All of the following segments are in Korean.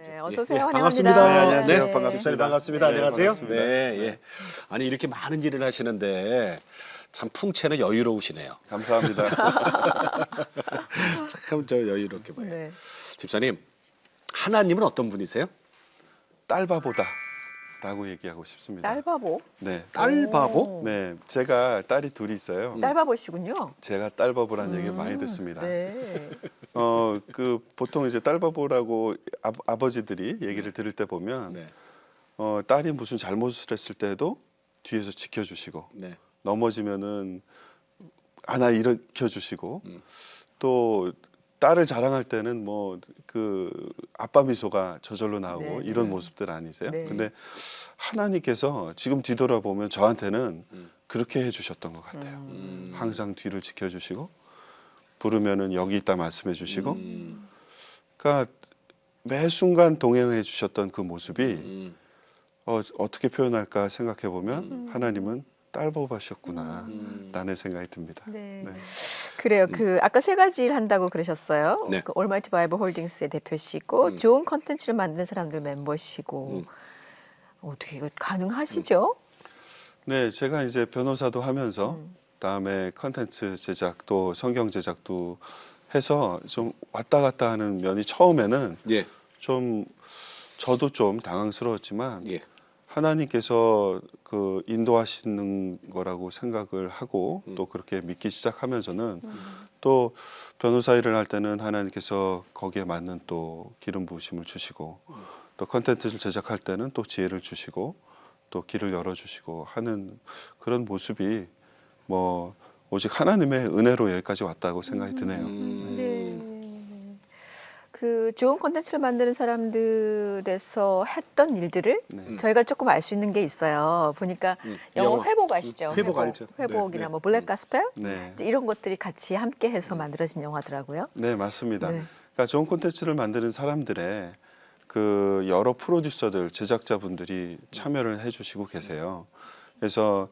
네, 어서 오세요. 환영합니다. 반갑습니다. 네, 안녕하세요. 네. 반갑습니다. 집사님 반갑습니다. 네, 안녕하세요. 반갑습니다. 네, 예. 아니 이렇게 많은 일을 하시는데 참 풍채는 여유로우시네요. 감사합니다. 참 저 여유롭게 보여요. 네. 집사님, 하나님은 어떤 분이세요? 딸바보다라고 얘기하고 싶습니다. 딸바보? 네. 딸바보? 네, 제가 딸이 둘이 있어요. 딸바보시군요. 제가 딸바보라는 얘기 많이 듣습니다. 네. 보통 이제 딸바보라고 아버지들이 얘기를 들을 때 보면 네, 딸이 무슨 잘못을 했을 때도 뒤에서 지켜주시고 네, 넘어지면은 안아 일으켜 주시고 또 딸을 자랑할 때는 뭐 그 아빠 미소가 저절로 나오고 네, 이런 네. 모습들 아니세요? 네. 근데 하나님께서 지금 뒤돌아보면 저한테는 그렇게 해주셨던 것 같아요. 항상 뒤를 지켜주시고 부르면은 여기 있다 말씀해 주시고 그러니까 매 순간 동행해 주셨던 그 모습이 어떻게 표현할까 생각해 보면 하나님은 딸바보셨구나 라는 생각이 듭니다. 네. 네. 그래요. 아까 세 가지 일 한다고 그러셨어요. 네. 그 올마이티 바이블 홀딩스의 대표시고 좋은 컨텐츠를 만드는 사람들 멤버시고 어떻게 이거 가능하시죠? 네, 제가 이제 변호사도 하면서 다음에 컨텐츠 제작도 성경 제작도 해서 좀 왔다 갔다 하는 면이 처음에는 예, 좀 저도 좀 당황스러웠지만 예, 하나님께서 그 인도하시는 거라고 생각을 하고 또 그렇게 믿기 시작하면서는 또 변호사 일을 할 때는 하나님께서 거기에 맞는 또 기름 부으심을 주시고 또 컨텐츠를 제작할 때는 또 지혜를 주시고 또 길을 열어주시고 하는 그런 모습이 뭐 오직 하나님의 은혜로 여기까지 왔다고 생각이 드네요. 네. 그 좋은 콘텐츠를 만드는 사람들에서 했던 일들을 네. 저희가 조금 알 수 있는 게 있어요. 보니까 영어 영어. 회복 아시죠? 회복 알죠. 회복이나 네, 네. 뭐 블랙 가스펠 네. 이제 이런 것들이 같이 함께해서 만들어진 영화더라고요. 네, 맞습니다. 네. 그러니까 좋은 콘텐츠를 만드는 사람들의 그 여러 프로듀서들, 제작자분들이 참여를 해주시고 계세요. 그래서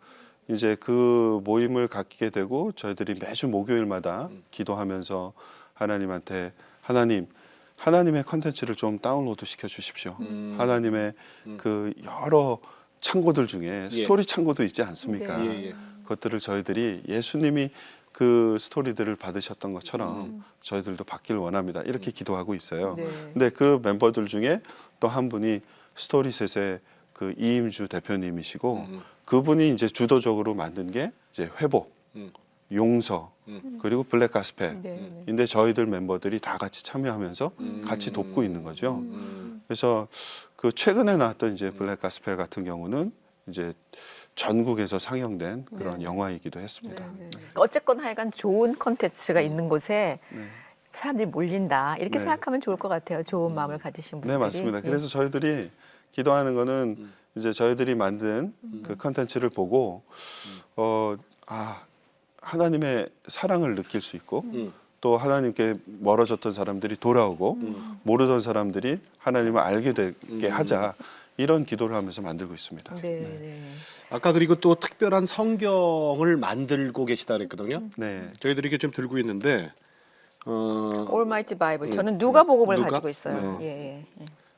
이제 그 모임을 갖게 되고 저희들이 매주 목요일마다 기도하면서 하나님한테 하나님의 컨텐츠를 좀 다운로드 시켜 주십시오. 하나님의 그 여러 창고들 중에 스토리 창고도 있지 않습니까? 네. 예, 예. 그것들을 저희들이 예수님이 그 스토리들을 받으셨던 것처럼 저희들도 받길 원합니다. 이렇게 기도하고 있어요. 네. 근데 그 멤버들 중에 또 한 분이 스토리셋의 그 이임주 대표님이시고 그분이 이제 주도적으로 만든 게 이제 회복, 용서, 그리고 블랙 가스펠. 네. 인데 저희들 멤버들이 다 같이 참여하면서 같이 돕고 있는 거죠. 그래서 그 최근에 나왔던 이제 블랙 가스펠 같은 경우는 이제 전국에서 상영된 그런 영화이기도 했습니다. 어쨌건 하여간 좋은 콘텐츠가 있는 곳에 사람들이 몰린다 이렇게 네. 생각하면 좋을 것 같아요. 좋은 마음을 가지신 분들이. 네, 맞습니다. 그래서 저희들이 기도하는 거는 이제 저희들이 만든 그 컨텐츠를 보고 하나님의 사랑을 느낄 수 있고 또 하나님께 멀어졌던 사람들이 돌아오고 모르던 사람들이 하나님을 알게 되게 하자 이런 기도를 하면서 만들고 있습니다. 네, 네. 아까 그리고 또 특별한 성경을 만들고 계시다 그랬거든요. 네. 저희들이 이게 좀 들고 있는데 올마이티 바이블. 저는 누가복음을 누가? 가지고 있어요. 예.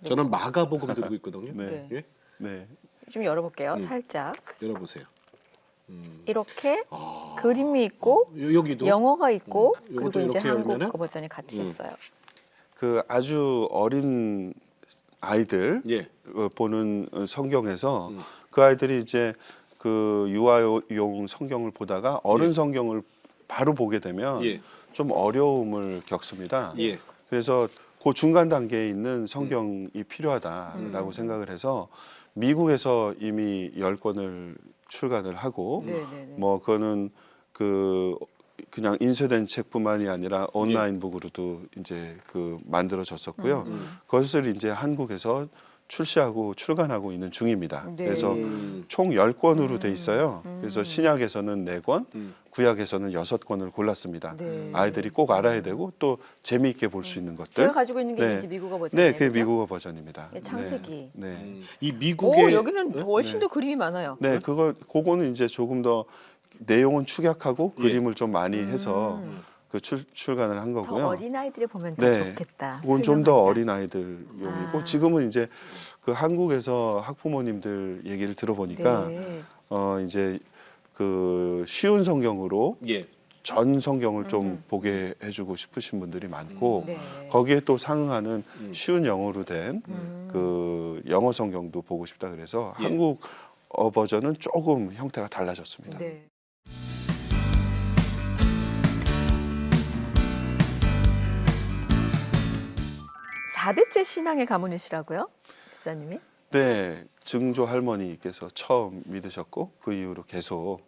저는 마가복음 들고 있거든요. 네. 예? 네. 좀 열어볼게요. 살짝 열어보세요. 이렇게 그림이 있고 여기도 영어가 있고 그리고 요것도 이제 이렇게 한국 열면은? 그 버전이 같이 있어요. 그 아주 어린 아이들 예. 보는 성경에서 그 아이들이 이제 그 유아용 성경을 보다가 어른 성경을 바로 보게 되면 예. 좀 어려움을 겪습니다. 예. 그래서 그 중간 단계에 있는 성경이 필요하다라고 생각을 해서 미국에서 이미 10권을 출간을 하고 네네네. 뭐 그거는 그냥 인쇄된 책뿐만이 아니라 온라인 북으로도 이제 그 만들어졌었고요. 그것을 이제 한국에서 출시하고 출간하고 있는 중입니다. 네. 그래서 총 10권으로 돼 있어요. 그래서 신약에서는 4권, 구약에서는 6권을 골랐습니다. 네. 아이들이 꼭 알아야 되고 또 재미있게 볼 수 있는 것들. 제가 가지고 있는 게 네. 이제 미국어 버전이에요. 네, 그게 그죠? 미국어 버전입니다. 네, 창세기. 네. 이 오, 미국의 여기는 훨씬 더 그림이 많아요. 네, 그거는 이제 조금 더 내용은 축약하고 예. 그림을 좀 많이 해서 그 출간을 한 더 거고요. 어린 아이들이 보면 더 네. 좋겠다. 그건 좀 더 설명하기가. 어린 아이들용이고 아. 지금은 이제 그 한국에서 학부모님들 얘기를 들어보니까 네. 이제 그 쉬운 성경으로 예. 전 성경을 좀 보게 해주고 싶으신 분들이 많고 네. 거기에 또 상응하는 쉬운 영어로 된 그 영어 성경도 보고 싶다 그래서 예. 한국어 버전은 조금 형태가 달라졌습니다. 네. 사대째 신앙의 가문이시라고요? 집사님이? 네, 증조 할머니께서 처음 믿으셨고 그 이후로 계속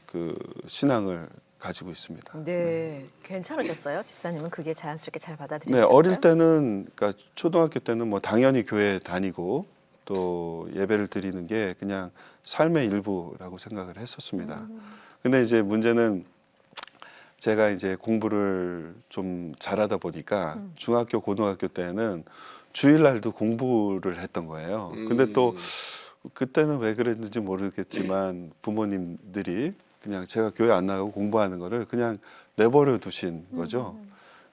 그 신앙을 가지고 있습니다. 네. 괜찮으셨어요? 집사님은 그게 자연스럽게 잘 네, 받아들이셨어요? 어릴 때는 그러니까 초등학교 때는 뭐 당연히 교회 다니고 또 예배를 드리는 게 그냥 삶의 일부라고 생각을 했었습니다. 근데 이제 문제는 제가 이제 공부를 좀 잘하다 보니까 중학교, 고등학교 때는 주일날도 공부를 했던 거예요. 근데 또 그때는 왜 그랬는지 모르겠지만 부모님들이 그냥 제가 교회 안 나가고 공부하는 거를 그냥 내버려 두신 거죠.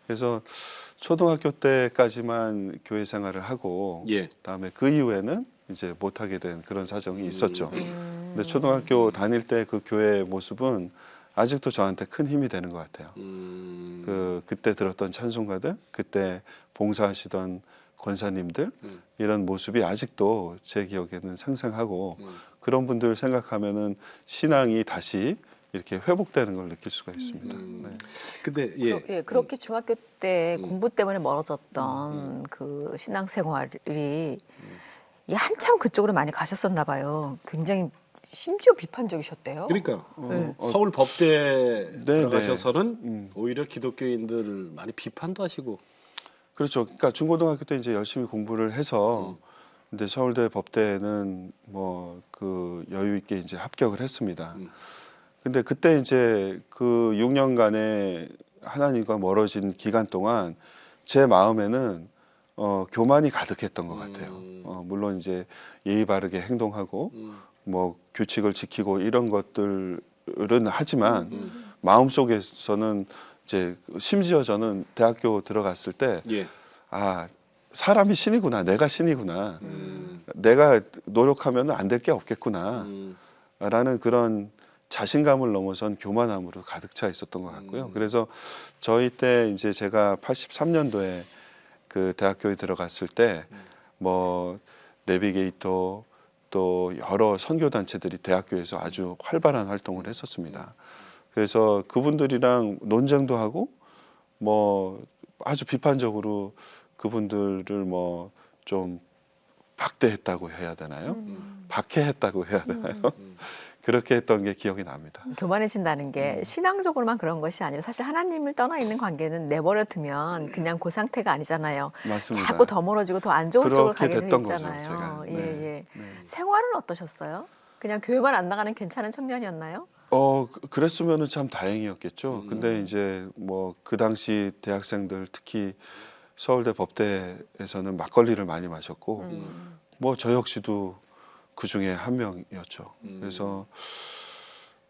그래서 초등학교 때까지만 교회 생활을 하고 예. 그다음에 그 이후에는 이제 못 하게 된 그런 사정이 있었죠. 근데 초등학교 다닐 때 그 교회의 모습은 아직도 저한테 큰 힘이 되는 것 같아요. 그때 들었던 찬송가들, 그때 봉사하시던 권사님들 이런 모습이 아직도 제 기억에는 생생하고 그런 분들 생각하면은 신앙이 다시 이렇게 회복되는 걸 느낄 수가 있습니다. 네. 근데 예. 예, 그렇게 중학교 때 공부 때문에 멀어졌던 그 신앙생활이 이 한참 그쪽으로 많이 가셨었나 봐요. 굉장히 심지어 비판적이셨대요. 그러니까 네. 서울 법대 네, 들어가셔서는 오히려 기독교인들을 많이 비판도 하시고. 그렇죠. 그러니까 중고등학교 때 이제 열심히 공부를 해서 근데 서울대 법대는 뭐 그 여유 있게 이제 합격을 했습니다. 근데 그때 이제 그 6년간의 하나님과 멀어진 기간 동안 제 마음에는 교만이 가득했던 것 같아요. 물론 이제 예의 바르게 행동하고 뭐 규칙을 지키고 이런 것들은 하지만 마음 속에서는 이제 심지어 저는 대학교 들어갔을 때 예. 아, 사람이 신이구나, 내가 신이구나, 내가 노력하면 안 될 게 없겠구나 라는 그런 자신감을 넘어선 교만함으로 가득 차 있었던 것 같고요. 그래서 저희 때 이제 제가 83년도에 그 대학교에 들어갔을 때 뭐 내비게이터 또 여러 선교 단체들이 대학교에서 아주 활발한 활동을 했었습니다. 그래서 그분들이랑 논쟁도 하고 뭐 아주 비판적으로 그분들을 뭐 좀 박대했다고 해야 되나요? 박해했다고 해야 되나요? 그렇게 했던 게 기억이 납니다. 교만해진다는 게 신앙적으로만 그런 것이 아니라 사실 하나님을 떠나 있는 관계는 내버려 두면 그냥 그 상태가 아니잖아요. 맞습니다. 자꾸 더 멀어지고 더 안 좋은 쪽으로 그렇게 가게 돼 됐던 거죠, 있잖아요. 제가. 예, 네. 예. 네. 생활은 어떠셨어요? 그냥 교회만 안 나가는 괜찮은 청년이었나요? 그랬으면은 참 다행이었겠죠. 근데 이제 뭐 그 당시 대학생들 특히 서울대 법대에서는 막걸리를 많이 마셨고 뭐 저 역시도 그 중에 한 명이었죠. 그래서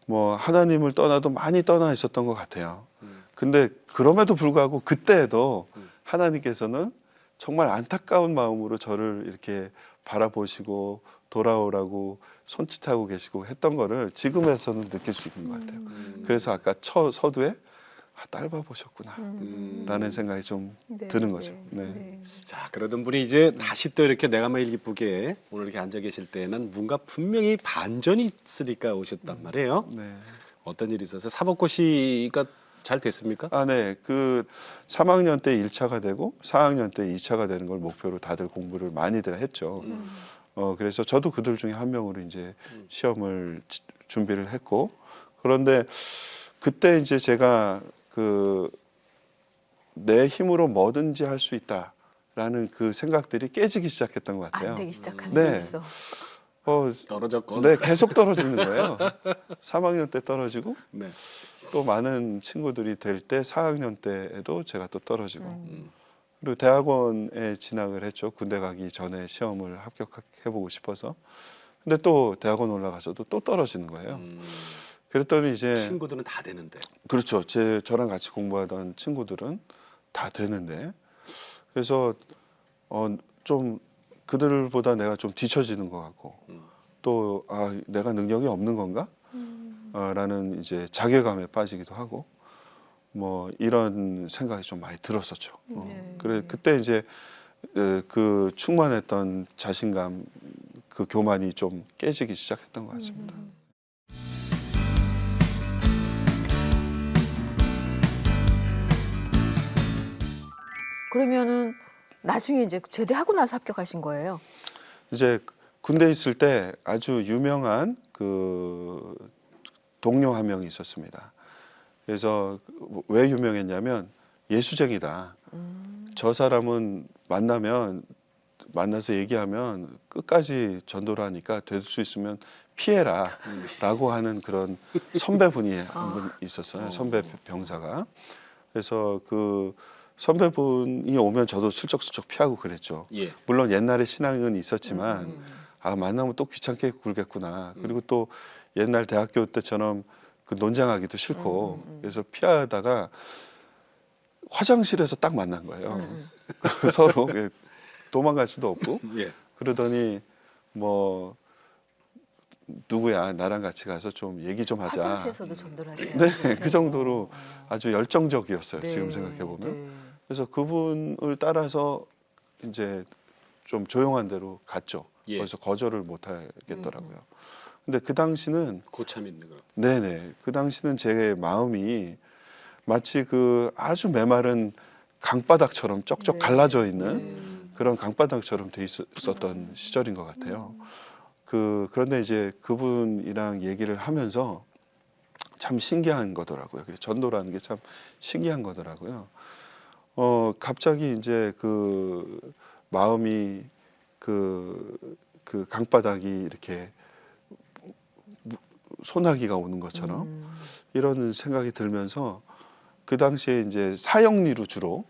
뭐 하나님을 떠나도 많이 떠나 있었던 것 같아요. 근데 그럼에도 불구하고 그때에도 하나님께서는 정말 안타까운 마음으로 저를 이렇게 바라보시고 돌아오라고 손짓하고 계시고 했던 거를 지금에서는 느낄 수 있는 것 같아요. 그래서 아까 서두에 딸 봐보셨구나 라는 생각이 좀 네, 드는 거죠. 네. 네. 자, 그러던 분이 이제 다시 또 이렇게 내가 매일 기쁘게 오늘 이렇게 앉아 계실 때는 뭔가 분명히 반전이 있으니까 오셨단 말이에요. 네. 어떤 일이 있어서 사법고시가 잘 됐습니까? 아, 네. 그 3학년 때 1차가 되고 4학년 때 2차가 되는 걸 목표로 다들 공부를 많이들 했죠. 그래서 저도 그들 중에 한 명으로 이제 시험을 준비를 했고 그런데 그때 이제 제가 내 힘으로 뭐든지 할 수 있다라는 그 생각들이 깨지기 시작했던 것 같아요. 안 되기 시작하는 네. 게 있어. 떨어졌건. 네, 계속 떨어지는 거예요. 3학년 때 떨어지고 네. 또 많은 친구들이 될 때 4학년 때에도 제가 또 떨어지고 그리고 대학원에 진학을 했죠. 군대 가기 전에 시험을 합격해보고 싶어서. 근데 또 대학원 올라가서도 또 떨어지는 거예요. 그랬더니 이제 친구들은 다 되는데. 그렇죠. 저랑 같이 공부하던 친구들은 다 되는데 그래서 좀 그들보다 내가 좀 뒤처지는 것 같고 또 내가 능력이 없는 건가? 라는 이제 자괴감에 빠지기도 하고 뭐 이런 생각이 좀 많이 들었었죠. 그래 그때 이제 그 충만했던 자신감, 그 교만이 좀 깨지기 시작했던 것 같습니다. 그러면은 나중에 이제 제대하고 나서 합격하신 거예요? 이제 군대 있을 때 아주 유명한 그 동료 한 명이 있었습니다. 그래서 왜 유명했냐면 예수쟁이다. 저 사람은 만나서 얘기하면 끝까지 전도를 하니까 될 수 있으면 피해라 라고 하는 그런 선배분이 한 분 있었어요. 선배 병사가. 그래서 그 선배분이 오면 저도 슬쩍슬쩍 피하고 그랬죠. 예. 물론 옛날에 신앙은 있었지만 만나면 또 귀찮게 굴겠구나. 그리고 또 옛날 대학교 때처럼 그 논쟁하기도 싫고 그래서 피하다가 화장실에서 딱 만난 거예요. 서로 도망갈 수도 없고 예. 그러더니 뭐 누구야 나랑 같이 가서 좀 얘기 좀 하자. 화장실에서도 전도를 하세요? 네, 그 정도로 아주 열정적이었어요. 네, 지금 생각해 보면. 네. 그래서 그분을 따라서 이제 좀 조용한 데로 갔죠. 예. 거기서 거절을 못 하겠더라고요. 근데 그 당시는 고참 있는 거. 네네 그 당시는 제 마음이 마치 그 아주 메마른 강바닥처럼 쩍쩍 갈라져 있는 그런 강바닥처럼 돼 있었던 시절인 것 같아요. 그런데 이제 그분이랑 얘기를 하면서 참 신기한 거더라고요. 전도라는 게 참 신기한 거더라고요. 갑자기 이제 그 마음이 그 강바닥이 이렇게 소나기가 오는 것처럼 이런 생각이 들면서 그 당시에 이제 사형리로 주로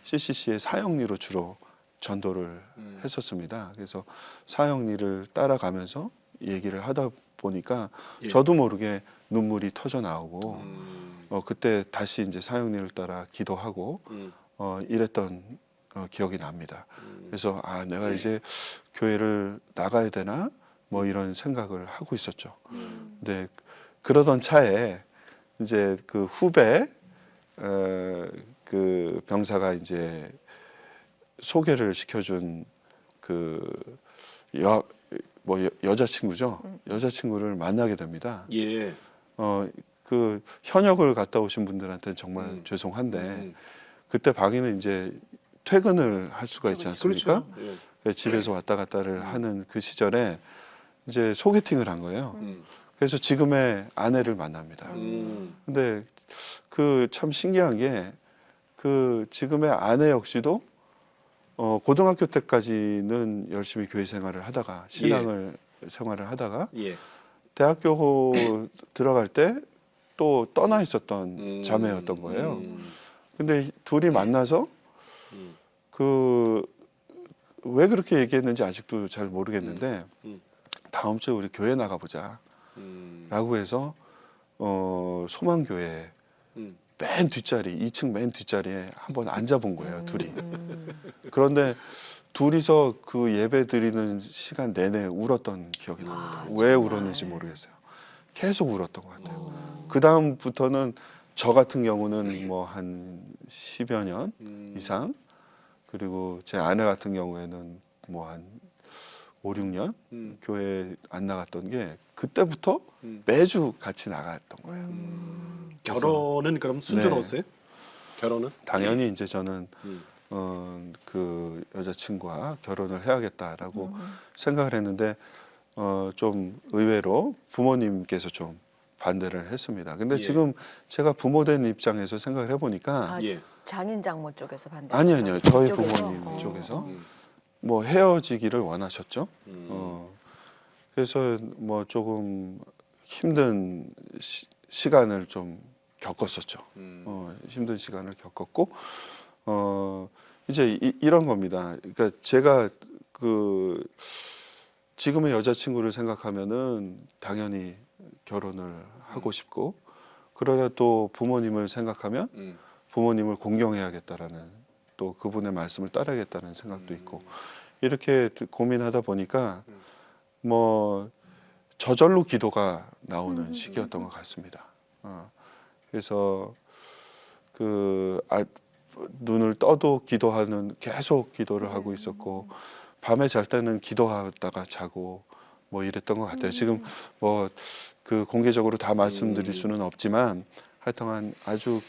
CCC의 사형리로 주로 전도를 했었습니다. 그래서 사형리를 따라가면서 얘기를 하다 보니까 예. 저도 모르게 눈물이 터져 나오고 그때 다시 이제 사형리를 따라 기도하고 이랬던 기억이 납니다. 그래서 내가 이제 교회를 나가야 되나 뭐 이런 생각을 하고 있었죠. 근데 그러던 차에 이제 그 후배 그 병사가 이제 소개를 시켜준 여자친구죠. 여자친구를 만나게 됩니다. 예. 그 현역을 갔다 오신 분들한테는 정말 죄송한데 그때 방에는 이제 퇴근을 할 수가 있지 않습니까? 그렇죠. 예. 집에서 왔다 갔다를 하는 그 시절에 이제 소개팅을 한 거예요. 그래서 지금의 아내를 만납니다. 근데 그 참 신기한 게 그 지금의 아내 역시도 고등학교 때까지는 열심히 교회 생활을 하다가 신앙을 생활을 하다가 예. 대학교 들어갈 때 또 떠나 있었던 자매였던 거예요. 근데 둘이 만나서 그 왜 그렇게 얘기했는지 아직도 잘 모르겠는데 다음 주에 우리 교회 나가보자 라고 해서 소망교회 맨 뒷자리 2층 맨 뒷자리에 한번 앉아본 거예요. 둘이. 그런데 둘이서 그 예배 드리는 시간 내내 울었던 기억이 납니다. 왜 울었는지 모르겠어요. 계속 울었던 것 같아요. 그 다음부터는 저 같은 경우는 뭐 한 10여 년 이상 그리고 제 아내 같은 경우에는 뭐 한 5, 6년 교회 안 나갔던 게 그때부터 매주 같이 나갔던 거예요. 결혼은 그럼 순조로웠어요? 결혼은? 당연히 이제 저는 그 여자친구와 결혼을 해야겠다라고 생각을 했는데 좀 의외로 부모님께서 좀 반대를 했습니다. 근데 예. 지금 제가 부모된 입장에서 생각을 해보니까 예. 장인 장모 쪽에서 반대. 아니요 저희 이쪽에서? 부모님 쪽에서 뭐 헤어지기를 원하셨죠. 그래서 뭐 조금 힘든 시간을 좀 겪었었죠. 힘든 시간을 겪었고 이제 이런 겁니다. 그러니까 제가 그 지금의 여자친구를 생각하면은 당연히 결혼을 하고 싶고 그러다 또 부모님을 생각하면 부모님을 공경해야겠다라는 또 그분의 말씀을 따라야겠다는 생각도 있고 이렇게 고민하다 보니까 뭐 저절로 기도가 나오는 시기였던 것 같습니다. 그래서 눈을 떠도 기도하는 계속 기도를 하고 있었고 밤에 잘 때는 기도하다가 자고 뭐 이랬던 것 같아요. 지금 뭐 그 공개적으로 다 말씀드릴 수는 없지만 하여튼 아주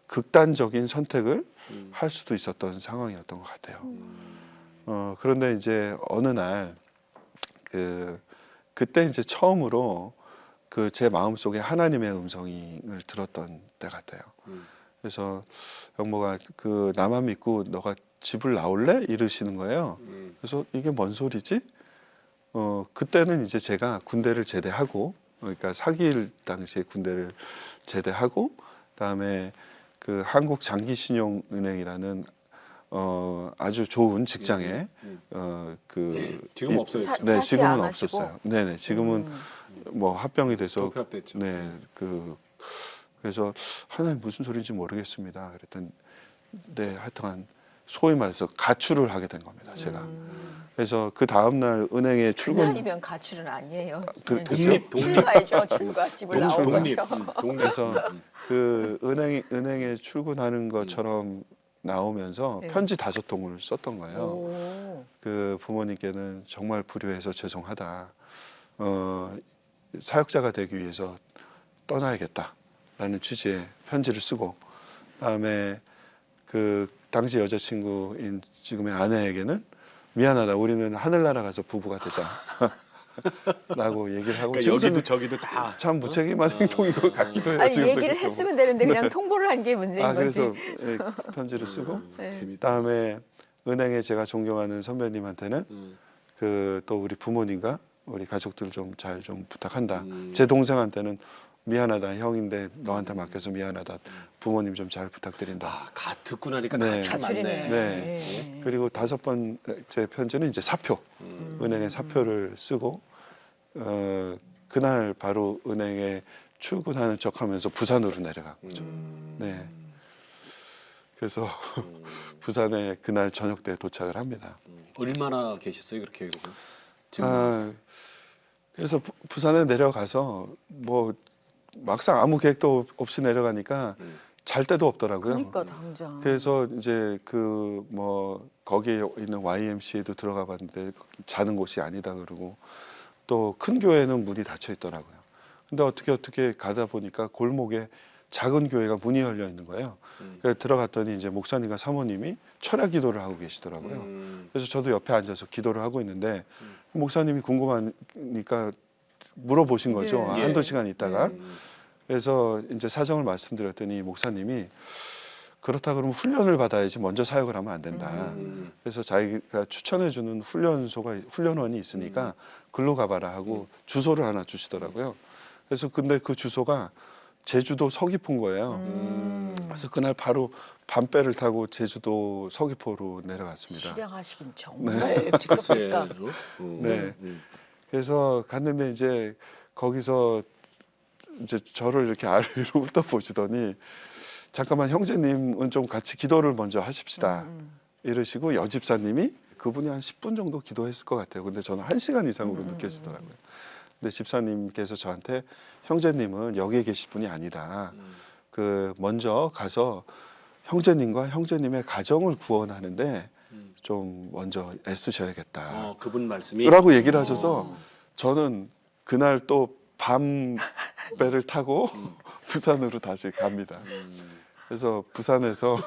극단적인 선택을 할 수도 있었던 상황이었던 것 같아요. 그런데 이제 어느 날 그때 이제 처음으로 제 마음속에 하나님의 음성을 들었던 때 같아요. 그래서 영모가 나만 믿고 너가 집을 나올래? 이러시는 거예요. 그래서 이게 뭔 소리지? 그때는 이제 제가 군대를 제대하고 그러니까 4.21 당시에 군대를 제대하고 그다음에 한국장기신용은행이라는 아주 좋은 직장에 지금 없어요. 네, 사시 지금은 안 하시고? 없었어요. 네네, 지금은 뭐 합병이 돼서 독합됐죠. 네, 그래서 하나님 무슨 소리인지 모르겠습니다. 그랬더니 네, 하여튼 소위 말해서 가출을 하게 된 겁니다. 제가. 그래서 그 다음 날 은행에 출근 그날이면 가출은 아니에요. 그렇죠. 출가야죠. 출가 집을 나온 독립. 거죠. 그래서 은행에 출근하는 것처럼 나오면서 네. 편지 5통을 썼던 거예요. 오. 부모님께는 정말 불효해서 죄송하다. 사역자가 되기 위해서 떠나야겠다라는 취지의 편지를 쓰고 그다음에 당시 여자친구인 지금의 아내에게는 미안하다. 우리는 하늘나라 가서 부부가 되자. 라고 얘기를 하고 그러니까 여기도 저기도 다 참 무책임한 행동인 것 같기도 해요. 아니 지금 얘기를 생각해보면. 했으면 되는데 그냥 통보를 한 게 문제인 거지. 그래서 편지를 쓰고 재밌다. 그다음에 은행에 제가 존경하는 선배님한테는 또 우리 부모님과 우리 가족들 좀 잘 좀 부탁한다. 제 동생한테는 미안하다. 형인데 너한테 맡겨서 미안하다. 부모님 좀 잘 부탁드린다. 듣고 나니까 네. 가출 가출이네. 맞네. 네. 그리고 5번째 편지는 이제 사표. 은행에 사표를 쓰고 그날 바로 은행에 출근하는 척하면서 부산으로 내려간 거죠. 네. 그래서 부산에 그날 저녁 때 도착을 합니다. 얼마나 계셨어요? 그렇게 그러죠? 그래서 부산에 내려가서 뭐 막상 아무 계획도 없이 내려가니까 잘 데도 없더라고요. 그러니까 당장. 그래서 이제 거기에 있는 YMCA도 들어가 봤는데 자는 곳이 아니다 그러고 또 큰 교회는 문이 닫혀 있더라고요. 근데 어떻게 가다 보니까 골목에 작은 교회가 문이 열려 있는 거예요. 그래서 들어갔더니 이제 목사님과 사모님이 철야 기도를 하고 계시더라고요. 그래서 저도 옆에 앉아서 기도를 하고 있는데 목사님이 궁금하니까 물어보신 거죠. 네. 한두 시간 있다가. 그래서 이제 사정을 말씀드렸더니 목사님이 그렇다 그러면 훈련을 받아야지 먼저 사역을 하면 안 된다. 그래서 자기가 추천해주는 훈련원이 있으니까 글로 가봐라 하고 주소를 하나 주시더라고요. 그래서 근데 그 주소가 제주도 서귀포인 거예요. 그래서 그날 바로 밤배를 타고 제주도 서귀포로 내려갔습니다. 실행하시긴 정말 직접적각. 네. 그래서 갔는데 이제 거기서 이제 저를 이렇게 아래로 훑어보시더니 잠깐만 형제님은 좀 같이 기도를 먼저 하십시다. 이러시고 여집사님이 그분이 한 10분 정도 기도했을 것 같아요. 근데 저는 1시간 이상으로 느껴지더라고요. 근데 집사님께서 저한테 형제님은 여기에 계실 분이 아니다. 먼저 가서 형제님과 형제님의 가정을 구원하는데 좀 먼저 애쓰셔야겠다. 그분 말씀이 라고 얘기를 하셔서 저는 그날 또 밤 배를 타고 부산으로 다시 갑니다. 그래서 부산에서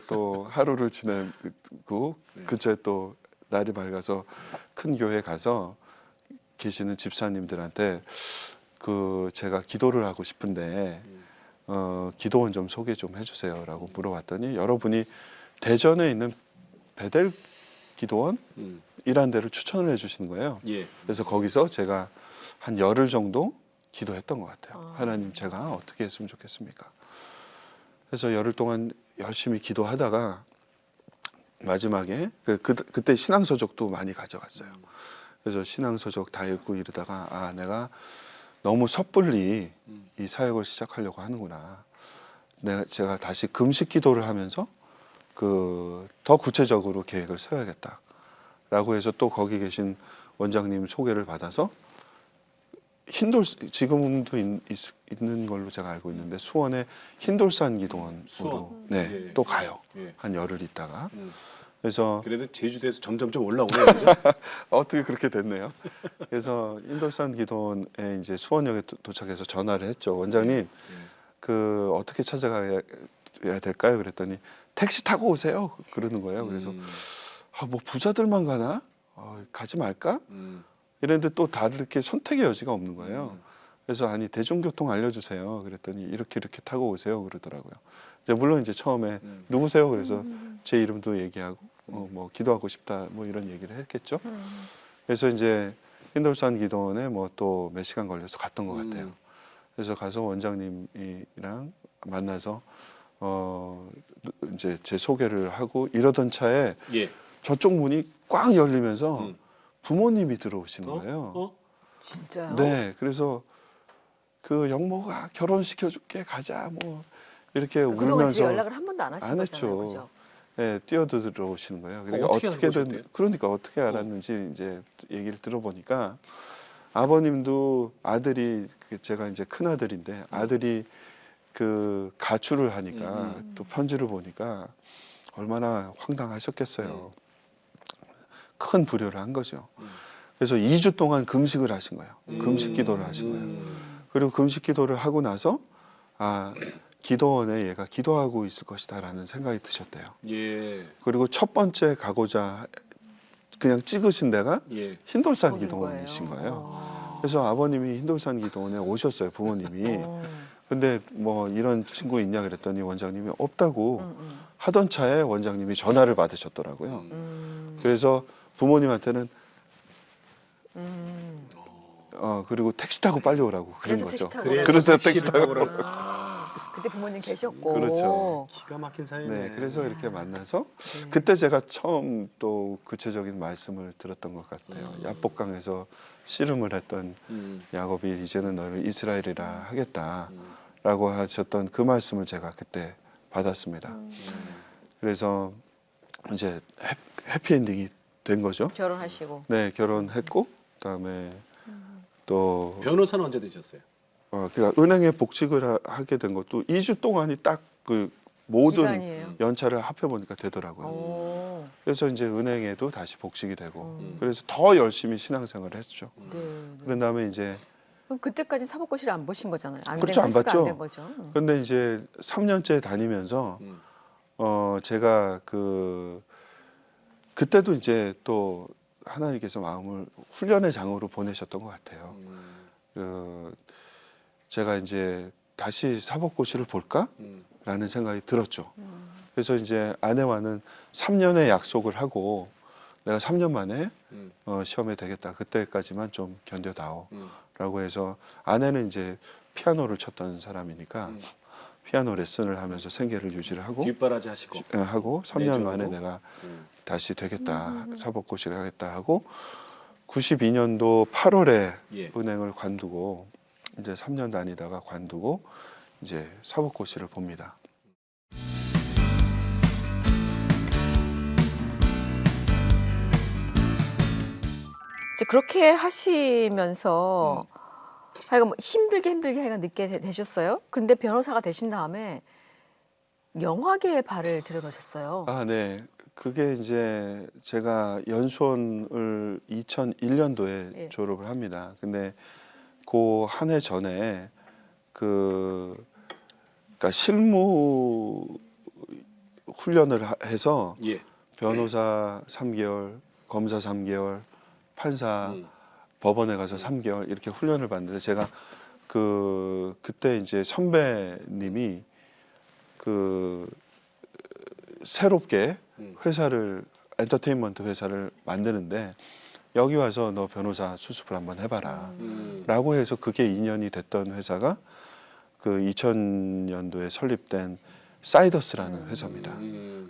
또 하루를 지내고 근처에 또 날이 밝아서 큰 교회 가서 계시는 집사님들한테 제가 기도를 하고 싶은데 기도원 좀 소개 좀 해주세요라고 물어봤더니 여러분이 대전에 있는 베델 기도원 이란 데를 추천을 해주시는 거예요. 예. 그래서 거기서 제가 한 열흘 정도 기도했던 것 같아요. 하나님 제가 어떻게 했으면 좋겠습니까? 그래서 열흘 동안 열심히 기도하다가 마지막에 그때 신앙서적도 많이 가져갔어요. 그래서 신앙서적 다 읽고 이러다가 내가 너무 섣불리 이 사역을 시작하려고 하는구나. 제가 다시 금식 기도를 하면서 더 구체적으로 계획을 세워야겠다라고 해서 또 거기 계신 원장님 소개를 받아서 지금도 있는 걸로 제가 알고 있는데 수원의 흰돌산 기도원으로 수원. 네, 예. 또 가요. 예. 한 열흘 있다가. 음. 그래서 그래도 제주도에서 점점점 올라오네요. 그죠? 어떻게 그렇게 됐네요. 그래서 흰돌산 기도원에 이제 수원역에 도착해서 전화를 했죠. 원장님, 어떻게 찾아가야 될까요? 그랬더니 택시 타고 오세요. 그러는 거예요. 그래서 뭐 부자들만 가나? 가지 말까? 이랬는데 또 다르게 선택의 여지가 없는 거예요. 그래서 아니 대중교통 알려주세요. 그랬더니 이렇게 타고 오세요. 그러더라고요. 이제 물론 이제 처음에 누구세요? 그래서 제 이름도 얘기하고 뭐 기도하고 싶다 뭐 이런 얘기를 했겠죠. 그래서 이제 흰돌산 기도원에 뭐 또 몇 시간 걸려서 갔던 것 같아요. 그래서 가서 원장님이랑 만나서 이제 제 소개를 하고 이러던 차에 예. 저쪽 문이 꽉 열리면서 부모님이 들어오시는 거예요. 진짜요? 네, 그래서 그 영모가 결혼시켜줄게 가자 뭐 이렇게 그동안 집에 울면서 연락을 한 번도 안 하신 안 거잖아요. 했죠. 그죠? 네, 뛰어들어오시는 거예요. 그러니까 어떻게 어떻게든 그러니까 어떻게 알았는지 이제 얘기를 들어보니까 아버님도 아들이 제가 이제 큰 아들인데 아들이 가출을 하니까 또 편지를 보니까 얼마나 황당하셨겠어요. 큰 불효를 한 거죠. 그래서 2주 동안 금식을 하신 거예요. 금식 기도를 하신 거예요. 그리고 금식 기도를 하고 나서 기도원에 얘가 기도하고 있을 것이다라는 생각이 드셨대요. 예. 그리고 첫 번째 가고자 그냥 찍으신 데가 예. 흰돌산 거긴 기도원이신 거예요. 거예요. 그래서 아버님이 흰돌산 기도원에 오셨어요, 부모님이. 근데 뭐 이런 친구 있냐 그랬더니 원장님이 없다고 하던 차에 원장님이 전화를 받으셨더라고요. 그래서 부모님한테는 그리고 택시 타고 빨리 오라고 그런 그래서 거죠. 택시 타고 오라고. 그래서 택시 택시를 타고 오라고. 그때 부모님 계셨고. 그렇죠. 기가 막힌 사연이네. 네, 그래서 이렇게 만나서 그때 제가 처음 또 구체적인 말씀을 들었던 것 같아요. 야복강에서 씨름을 했던 야곱이 이제는 너를 이스라엘이라 하겠다라고 하셨던 그 말씀을 제가 그때 받았습니다. 그래서 이제 해피엔딩이 된 거죠. 결혼하시고. 네, 결혼했고 그다음에 또 변호사는 언제 되셨어요? 그러니까 은행에 복직을 하게 된 것도 2주 동안이 딱 그 모든 기간이에요. 연차를 합해 보니까 되더라고요. 오. 그래서 이제 은행에도 다시 복직이 되고 그래서 더 열심히 신앙생활을 했죠. 네. 그런 다음에 이제 그럼 그때까지 사법고시를 안 보신 거잖아요. 그렇죠, 안 봤죠. 안된 거죠. 그런데 이제 3년째 다니면서 제가 그때도 이제 또 하나님께서 마음을 훈련의 장으로 보내셨던 것 같아요. 제가 이제 다시 사법고시를 볼까라는 생각이 들었죠. 그래서 이제 아내와는 3년의 약속을 하고 내가 3년 만에 시험에 되겠다. 그때까지만 좀 견뎌다오라고 해서 아내는 이제 피아노를 쳤던 사람이니까 피아노 레슨을 하면서 생계를 유지를 하고 뒷바라지 하시고. 하고 3년 만에 내조하고. 내가 다시 되겠다. 사법고시를 하겠다 하고 92년도 8월에 예. 은행을 관두고 이제 3년 다니다가 관두고 이제 사법고시를 봅니다. 이제 그렇게 하시면서 하여간 뭐 힘들게 하여간 늦게 되셨어요. 그런데 변호사가 되신 다음에 영화계에 발을 들여놓으셨어요. 아, 네. 그게 이제 제가 연수원을 2001년도에 예. 졸업을 합니다. 근데 그 한 해 전에 그러니까 실무 훈련을 해서 예. 변호사 3개월, 검사 3개월, 판사 법원에 가서 3개월 이렇게 훈련을 받는데 제가 그때 이제 선배님이 새롭게 회사를 엔터테인먼트 회사를 만드는데 여기 와서 너 변호사 수습을 한번 해봐라 라고 해서 그게 인연이 됐던 회사가 그 2000년도에 설립된 사이더스라는 회사입니다.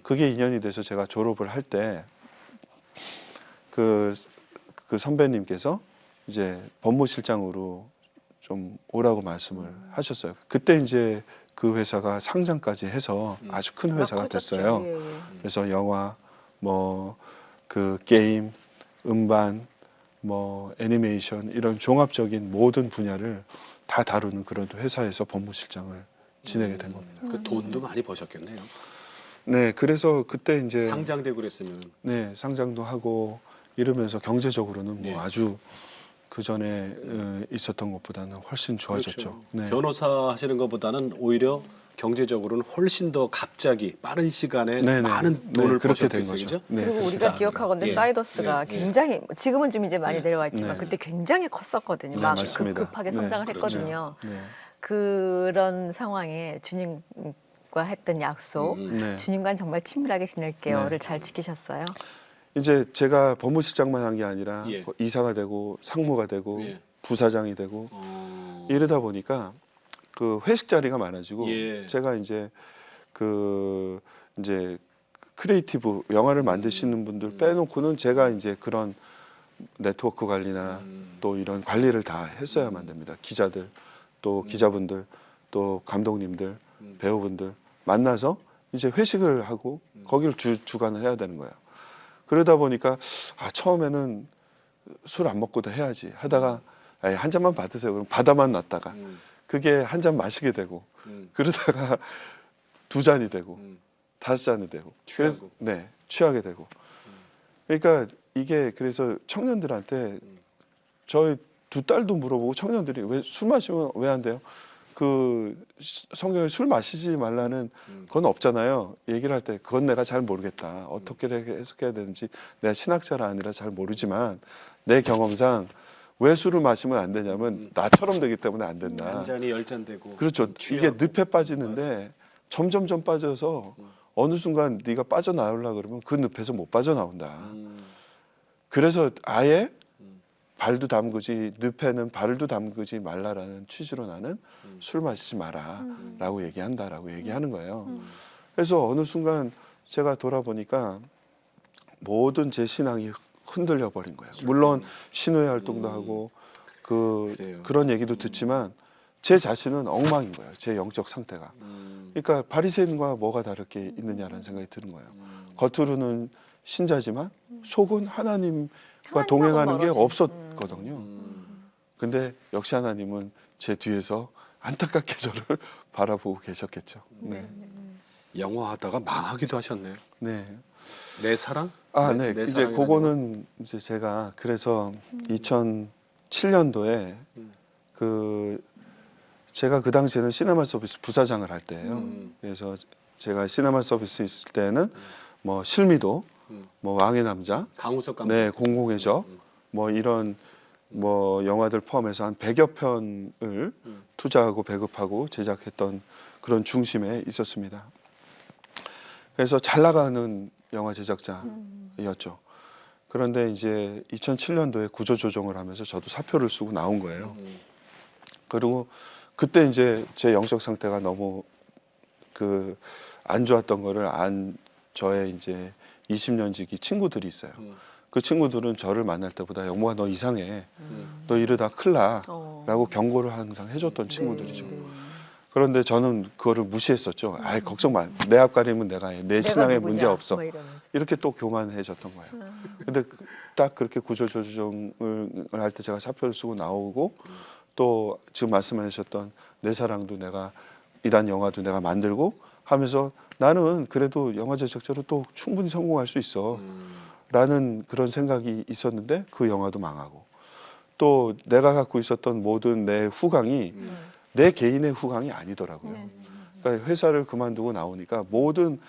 그게 인연이 돼서 제가 졸업을 할 때 그 선배님께서 이제 법무실장으로 좀 오라고 말씀을 하셨어요. 그때 이제 그 회사가 상장까지 해서 아주 큰 회사가 커졌죠. 됐어요. 예, 예. 그래서 영화, 뭐 그 게임, 음반, 뭐 애니메이션 이런 종합적인 모든 분야를 다 다루는 그런 회사에서 법무실장을 지내게 된 겁니다. 그 돈도 많이 버셨겠네요. 네, 그래서 그때 이제 상장되고 그랬으면. 네, 상장도 하고 이러면서 경제적으로는 뭐 네. 아주 그 전에 있었던 것보다는 훨씬 좋아졌죠. 그렇죠. 네. 변호사 하시는 것보다는 오히려 경제적으로는 훨씬 더 갑자기 빠른 시간에 네네. 많은 네, 돈을 그렇게 된 버셨겠어요, 거죠. 그죠? 네, 그리고 그렇습니다. 우리가 기억하건대 예. 사이더스가 예. 예. 굉장히 지금은 좀 이제 많이 예. 내려와 있지만 네. 그때 굉장히 컸었거든요. 네, 막 맞습니다. 급하게 네, 성장을 그렇죠. 했거든요. 네. 그런 상황에 주님과 했던 약속, 네. 주님과는 정말 친밀하게 지낼게요를 네. 잘 지키셨어요. 이제 제가 법무실장만 한 게 아니라 예. 이사가 되고 상무가 되고 예. 부사장이 되고 이러다 보니까 그 회식 자리가 많아지고 예. 제가 이제 그 이제 크리에이티브 영화를 만드시는 분들 빼놓고는 제가 이제 그런 네트워크 관리나 또 이런 관리를 다 했어야만 됩니다. 기자들 또 기자분들 또 감독님들 배우분들 만나서 이제 회식을 하고 거기를 주관을 해야 되는 거예요. 그러다 보니까 처음에는 술 안 먹고도 해야지 하다가 한 잔만 받으세요. 그럼 받아만 놨다가 그게 한 잔 마시게 되고 그러다가 두 잔이 되고 다섯 잔이 되고 취하고. 네, 취하게 되고 그러니까 이게 그래서 청년들한테 저희 두 딸도 물어보고 청년들이 왜 술 마시면 왜 안 돼요? 그 성경에 술 마시지 말라는 건 없잖아요. 얘기를 할 때 그건 내가 잘 모르겠다. 어떻게 해석해야 되는지 내가 신학자라 아니라 잘 모르지만 내 경험상 왜 술을 마시면 안 되냐면 나처럼 되기 때문에 안 된다. 한 잔이 10잔 되고. 그렇죠. 이게 늪에 빠지는데 점점점 빠져서 어느 순간 네가 빠져나오려고 그러면 그 늪에서 못 빠져나온다. 그래서 아예 발도 담그지 늪에는 발도 담그지 말라라는 취지로 나는 술 마시지 마라라고 얘기한다라고 얘기하는 거예요. 그래서 어느 순간 제가 돌아보니까 모든 제 신앙이 흔들려 버린 거예요. 물론 신우회 활동도 하고 그래요. 그런 얘기도 듣지만 제 자신은 엉망인 거예요. 제 영적 상태가. 그러니까 바리새인과 뭐가 다르게 있느냐라는 생각이 드는 거예요. 겉으로는 신자지만 속은 하나님과 동행하는 게 멀어진. 없었거든요. 근데 역시 하나님은 제 뒤에서 안타깝게 저를 바라보고 계셨겠죠. 네. 영화 하다가 망하기도 하셨네요. 네. 내 사랑? 네. 내 이제 사랑이라는 그거는 이제 제가 그래서 2007년도에 그 제가 그 당시에는 시네마 서비스 부사장을 할 때예요. 그래서 제가 시네마 서비스 있을 때는 뭐 실미도, 뭐 왕의 남자, 강우석 감독. 네, 공공의 적, 뭐 이런 뭐 영화들 포함해서 한 100여 편을 투자하고 배급하고 제작했던 그런 중심에 있었습니다. 그래서 잘 나가는 영화 제작자였죠. 그런데 이제 2007년도에 구조조정을 하면서 저도 사표를 쓰고 나온 거예요. 그리고 그때 이제 제 영적 상태가 너무 그 안 좋았던 거를 저의 이제 20년 지기 친구들이 있어요. 그 친구들은 저를 만날 때보다 영모가 너 이상해. 너 이러다 큰일 나. 라고 경고를 항상 해줬던 친구들이죠. 그런데 저는 그거를 무시했었죠. 아이 걱정 마. 내 앞가림은 내가 해. 내 신앙에 누구냐? 문제 없어. 뭐 이러면서. 이렇게 또 교만해졌던 거예요. 근데 딱 그렇게 구조조정을 할 때 제가 사표를 쓰고 나오고 또 지금 말씀하셨던 내 사랑도 내가 이란 영화도 내가 만들고 하면서 나는 그래도 영화 제작자로 또 충분히 성공할 수 있어 라는 그런 생각이 있었는데 그 영화도 망하고 또 내가 갖고 있었던 모든 내 후광이 내 개인의 후광이 아니더라고요. 그러니까 회사를 그만두고 나오니까 모든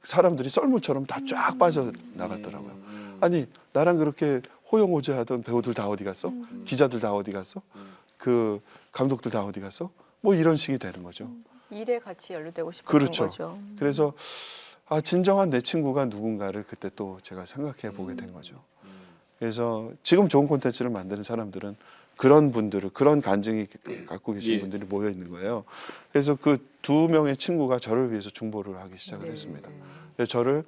사람들이 썰물처럼 다 쫙 빠져나갔더라고요. 아니 나랑 그렇게 호영호재하던 배우들 다 어디 갔어? 기자들 다 어디 갔어? 그 감독들 다 어디 갔어? 뭐 이런 식이 되는 거죠. 일에 같이 연루되고 싶었던 그렇죠. 거죠. 그래서 진정한 내 친구가 누군가를 그때 또 제가 생각해 보게 된 거죠. 그래서 지금 좋은 콘텐츠를 만드는 사람들은 그런 분들을 그런 간증이 갖고 계신 예. 분들이 모여 있는 거예요. 그래서 그 두 명의 친구가 저를 위해서 중보를 하기 시작을 했습니다. 그래서 저를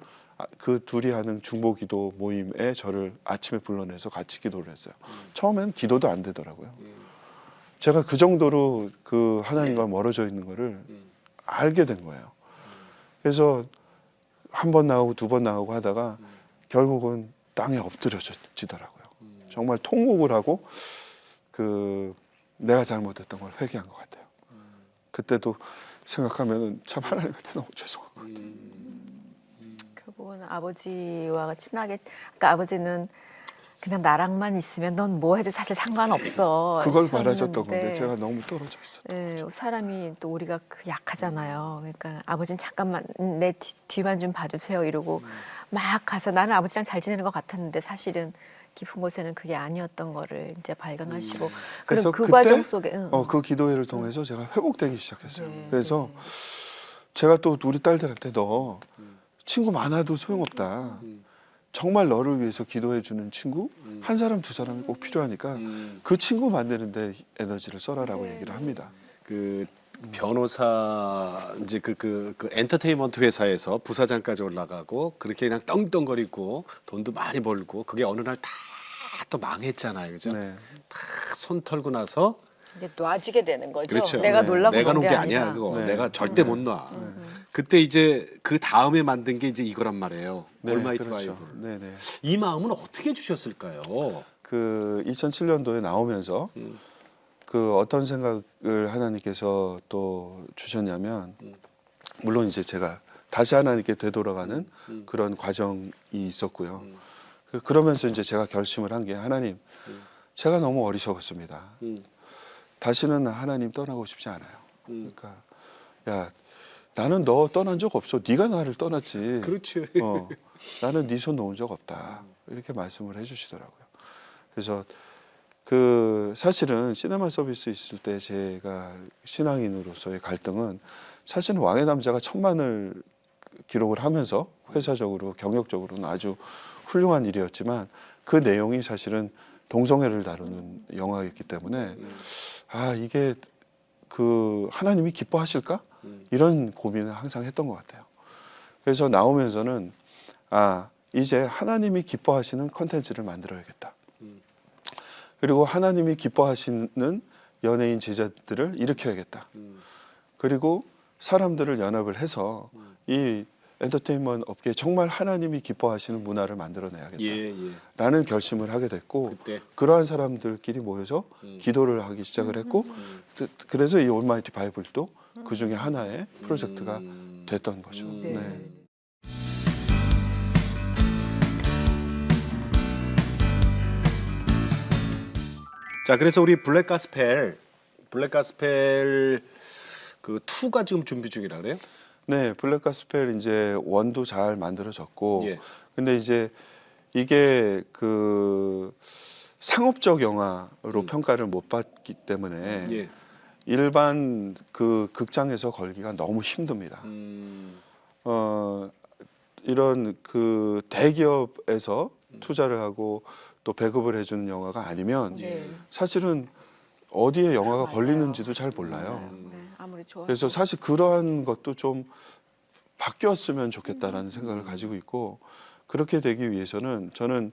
그 둘이 하는 중보기도 모임에 저를 아침에 불러내서 같이 기도를 했어요. 처음엔 기도도 안 되더라고요. 제가 그 정도로 그 하나님과 멀어져 있는 거를 알게 된 거예요. 그래서 한 번 나오고 두 번 나오고 하다가 결국은 땅에 엎드려지더라고요. 정말 통곡을 하고 그 내가 잘못했던 걸 회개한 것 같아요. 그때도 생각하면 참 하나님한테 너무 죄송한 것 같아요. 결국은 아버지와 친하게, 그러니까 아버지는 그냥 나랑만 있으면 넌 뭐 해도 사실 상관없어. 그걸 하셨는데, 바라셨던 건데 제가 너무 떨어져 있었던 예, 거죠. 사람이 또 우리가 약하잖아요. 그러니까 아버지는 잠깐만 내 뒤만 좀 봐주세요 이러고 막 가서 나는 아버지랑 잘 지내는 것 같았는데 사실은 깊은 곳에는 그게 아니었던 거를 이제 발견하시고 그래서 그럼 그 그때 과정 속에 그 기도회를 통해서 제가 회복되기 시작했어요. 네, 그래서 네. 제가 또 우리 딸들한테 너 친구 많아도 소용없다. 정말 너를 위해서 기도해 주는 친구 한 사람 두 사람이 꼭 필요하니까 그 친구 만드는데 에너지를 써라라고 얘기를 합니다. 그 변호사 이제 그 엔터테인먼트 회사에서 부사장까지 올라가고 그렇게 그냥 떵떵거리고 돈도 많이 벌고 그게 어느 날 다 또 망했잖아요, 그죠? 네. 다 손 털고 나서 이제 놔지게 되는 거죠. 그렇죠. 내가 네. 놀라고 내가 놓은 놓은 게 게 아니야, 아니라. 그거. 네. 내가 절대 못 놔. 그때 이제 그 다음에 만든 게 이제 이거란 말이에요. 올마이티 그렇죠. 바이블. 네네. 이 마음은 어떻게 주셨을까요? 그 2007년도에 나오면서 그 어떤 생각을 하나님께서 또 주셨냐면 물론 이제 제가 다시 하나님께 되돌아가는 그런 과정이 있었고요. 그러면서 이제 제가 결심을 한 게 하나님, 제가 너무 어리석었습니다. 다시는 하나님 떠나고 싶지 않아요. 그러니까 야, 나는 너 떠난 적 없어. 네가 나를 떠났지. 그렇지. 나는 네 손 놓은 적 없다. 이렇게 말씀을 해주시더라고요. 그래서 그 사실은 시네마 서비스 있을 때 제가 신앙인으로서의 갈등은 사실은 왕의 남자가 1000만을 기록을 하면서 회사적으로 경력적으로는 아주 훌륭한 일이었지만 그 내용이 사실은 동성애를 다루는 영화였기 때문에 아 이게 그 하나님이 기뻐하실까? 이런 고민을 항상 했던 것 같아요. 그래서 나오면서는 아 이제 하나님이 기뻐하시는 컨텐츠를 만들어야겠다. 그리고 하나님이 기뻐하시는 연예인 제자들을 일으켜야겠다. 그리고 사람들을 연합을 해서 이 엔터테인먼트 업계에 정말 하나님이 기뻐하시는 문화를 만들어내야겠다. 예, 예. 라는 결심을 하게 됐고 그때 그러한 사람들끼리 모여서 기도를 하기 시작을 했고 그래서 이 올마이티 바이블도 그 중에 하나의 프로젝트가 됐던 거죠. 네. 네. 자, 그래서 우리 블랙 가스펠 그 2가 지금 준비 중이라 그래요? 네, 블랙 가스펠 이제 원도 잘 만들어졌고 예. 근데 이제 이게 그 상업적 영화로 평가를 못 받기 때문에 예. 일반 그 극장에서 걸기가 너무 힘듭니다. 이런 그 대기업에서 투자를 하고 또 배급을 해주는 영화가 아니면 네. 사실은 어디에 영화가 맞아요. 걸리는지도 잘 몰라요. 맞아요. 네, 아무리 좋아. 그래서 사실 그러한 것도 좀 바뀌었으면 좋겠다라는 생각을 가지고 있고 그렇게 되기 위해서는 저는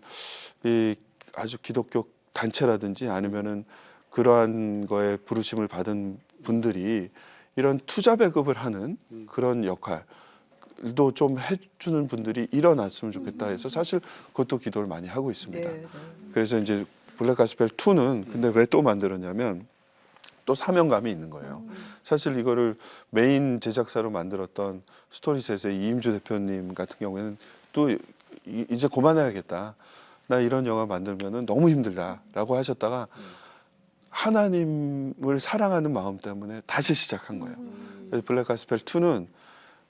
이 아주 기독교 단체라든지 아니면은 그러한 거에 부르심을 받은 분들이 이런 투자 배급을 하는 그런 역할도 좀 해주는 분들이 일어났으면 좋겠다 해서 사실 그것도 기도를 많이 하고 있습니다. 네, 네. 그래서 이제 블랙 가스펠 2는 근데 왜 또 만들었냐면 또 사명감이 있는 거예요. 사실 이거를 메인 제작사로 만들었던 스토리셋의 이임주 대표님 같은 경우에는 또 이제 그만해야겠다. 나 이런 영화 만들면은 너무 힘들다라고 하셨다가 하나님을 사랑하는 마음 때문에 다시 시작한 거예요. 그래서 블랙 가스펠 2는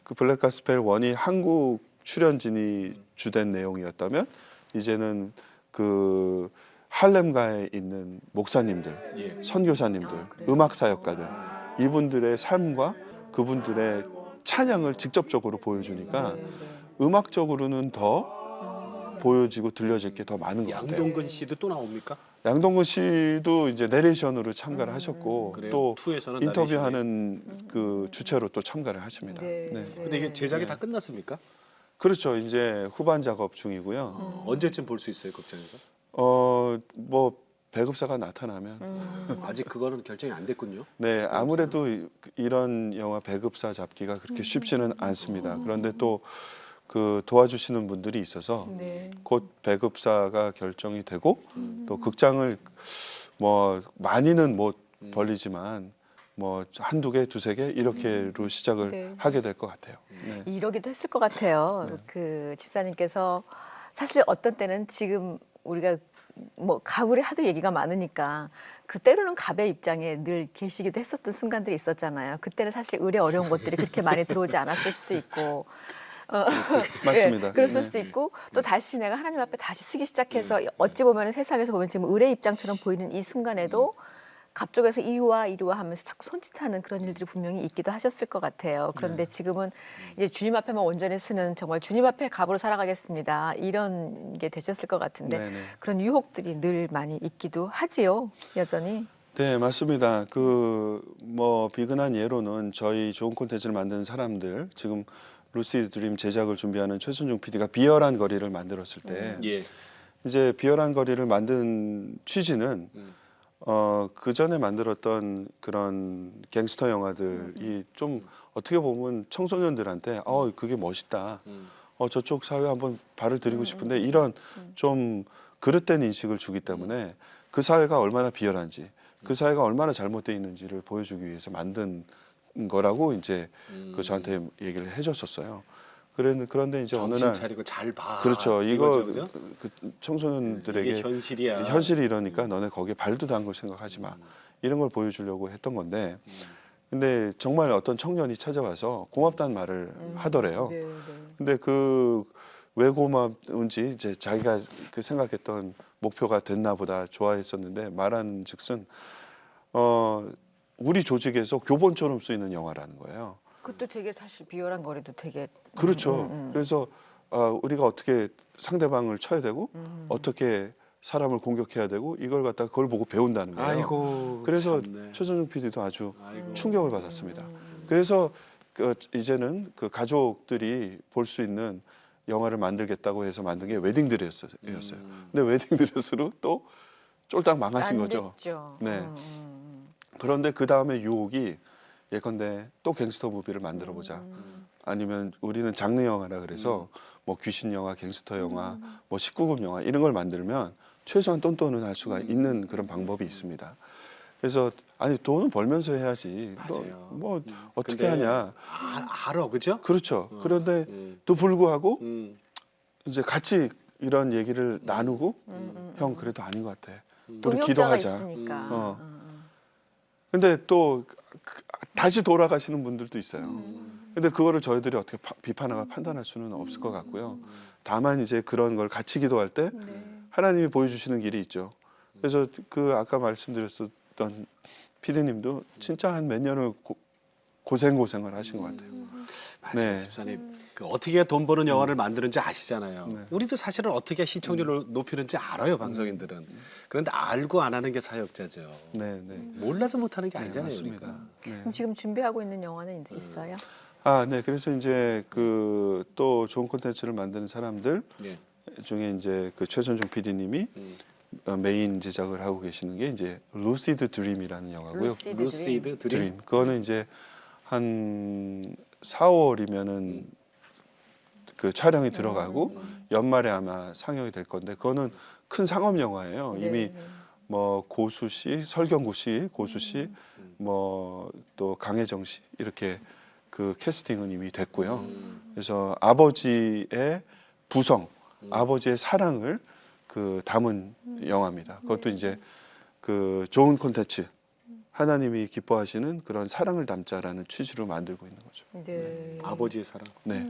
그 블랙 가스펠 1이 한국 출연진이 주된 내용이었다면 이제는 그 할렘가에 있는 목사님들, 예. 선교사님들, 음악 사역가들 이분들의 삶과 그분들의 찬양을 직접적으로 보여주니까 음악적으로는 더 보여지고 들려질 게 더 많은 것 같아요. 양동근 씨도 또 나옵니까? 양동근 씨도 이제 내레이션으로 참가를 하셨고 그래요? 또 2에서는 인터뷰하는 그 주체로 또 참가를 하십니다. 네. 네. 근데 이게 제작이 다 끝났습니까? 그렇죠. 이제 후반 작업 중이고요. 언제쯤 볼 수 있어요, 극장에서? 뭐 배급사가 나타나면 아직 그거는 결정이 안 됐군요. 네, 아무래도 이런 영화 배급사 잡기가 그렇게 쉽지는 않습니다. 그런데 또 그 도와주시는 분들이 있어서 네. 곧 배급사가 결정이 되고 또 극장을 뭐 많이는 못 벌리지만 뭐 한두 개, 두세 개 이렇게로 시작을 네. 하게 될 것 같아요. 네. 이러기도 했을 것 같아요. 그 집사님께서 사실 어떤 때는 지금 우리가 뭐 갑을에 하도 얘기가 많으니까 그 때로는 갑의 입장에 늘 계시기도 했었던 순간들이 있었잖아요. 그때는 사실 을의 어려운 것들이 그렇게 많이 들어오지 않았을 수도 있고. 맞습니다. 예, 그랬을 네. 수도 있고 또 다시 내가 하나님 앞에 다시 쓰기 시작해서 어찌 보면 세상에서 보면 지금 을의 입장처럼 보이는 이 순간에도 갑 쪽에서 이루와 하면서 자꾸 손짓하는 그런 일들이 분명히 있기도 하셨을 것 같아요. 그런데 지금은 이제 주님 앞에만 온전히 쓰는 정말 주님 앞에 갑으로 살아가겠습니다. 이런 게 되셨을 것 같은데 네네. 그런 유혹들이 늘 많이 있기도 하지요. 여전히. 네, 맞습니다. 그 뭐 비근한 예로는 저희 좋은 콘텐츠를 만드는 사람들 지금 루시드 드림 제작을 준비하는 최순중 PD가 비열한 거리를 만들었을 때 예. 이제 비열한 거리를 만든 취지는 그 전에 만들었던 그런 갱스터 영화들이 좀 어떻게 보면 청소년들한테 그게 멋있다. 저쪽 사회 한번 발을 들이고 싶은데 이런 좀 그릇된 인식을 주기 때문에 그 사회가 얼마나 비열한지 그 사회가 얼마나 잘못되어 있는지를 보여주기 위해서 만든 거라고 이제 그 저한테 얘기를 해줬었어요. 그런데 이제 어느 정신 날 차리고 잘 봐. 그렇죠. 이거죠, 그죠? 그 청소년들에게 이게 현실이야. 현실이 이러니까 너네 거기에 발도 담글 생각하지 마. 이런 걸 보여주려고 했던 건데 근데 정말 어떤 청년이 찾아와서 고맙다는 말을 하더래요. 네, 네. 근데 그 왜 고마운지 이제 자기가 그 생각했던 목표가 됐나 보다 좋아했었는데 말하는 즉슨 우리 조직에서 교본처럼 쓰이는 영화라는 거예요. 그것도 되게 사실 비열한 거리도 되게 그렇죠. 그래서 우리가 어떻게 상대방을 쳐야 되고 어떻게 사람을 공격해야 되고 이걸 갖다가 그걸 보고 배운다는 거예요. 아이고. 그래서 참네. 최준중 PD도 아주 아이고. 충격을 받았습니다. 그래서 이제는 그 가족들이 볼 수 있는 영화를 만들겠다고 해서 만든 게 웨딩드레스였어요. 근데 웨딩드레스로 또 쫄딱 망하신 안 거죠. 됐죠. 네. 그런데 그 다음에 유혹이 예컨대 또 갱스터 무비를 만들어 보자. 아니면 우리는 장르 영화라 그래서 뭐 귀신 영화, 갱스터 영화, 뭐 19금 영화 이런 걸 만들면 최소한 돈은 할 수가 있는 그런 방법이 있습니다. 그래서 아니 돈은 벌면서 해야지. 맞아요. 뭐 어떻게 근데 하냐. 알아, 그죠? 그렇죠. 그런데 또 불구하고 음. 이제 같이 이런 얘기를 나누고 형 그래도 아닌 것 같아. 우리 동역자가 기도하자. 있으니까. 근데 또 다시 돌아가시는 분들도 있어요. 근데 그거를 저희들이 어떻게 비판하거나 판단할 수는 없을 것 같고요. 다만 이제 그런 걸 같이 기도할 때 하나님이 보여주시는 길이 있죠. 그래서 그 아까 말씀드렸었던 피디님도 진짜 한 몇 년을 고생을 하신 것 같아요. 맞아요, 네. 집사님. 그 어떻게 돈 버는 영화를 만드는지 아시잖아요. 네. 우리도 사실은 어떻게 시청률을 높이는지 알아요, 방송인들은. 그런데 알고 안 하는 게 사역자죠. 네, 네. 몰라서 못하는 게 아니잖아요, 맞습니다. 우리가. 네. 그럼 지금 준비하고 있는 영화는 있어요? 네. 그래서 이제 그 또 좋은 콘텐츠를 만드는 사람들 네. 중에 이제 그 최선중 PD님이 메인 제작을 하고 계시는 게 이제 루시드 드림이라는 영화고요. 루시드 드림. 드림. 그거는 이제 한 4월이면은 그 촬영이 들어가고 연말에 아마 상영이 될 건데 그거는 큰 상업 영화예요. 이미 뭐 고수 씨, 설경구 씨, 고수 씨, 뭐 또 강혜정 씨 이렇게 그 캐스팅은 이미 됐고요. 그래서 아버지의 부성, 아버지의 사랑을 그 담은 영화입니다. 그것도 이제 그 좋은 콘텐츠, 하나님이 기뻐하시는 그런 사랑을 담자라는 취지로 만들고 있는 거죠. 네. 아버지의 사랑. 네.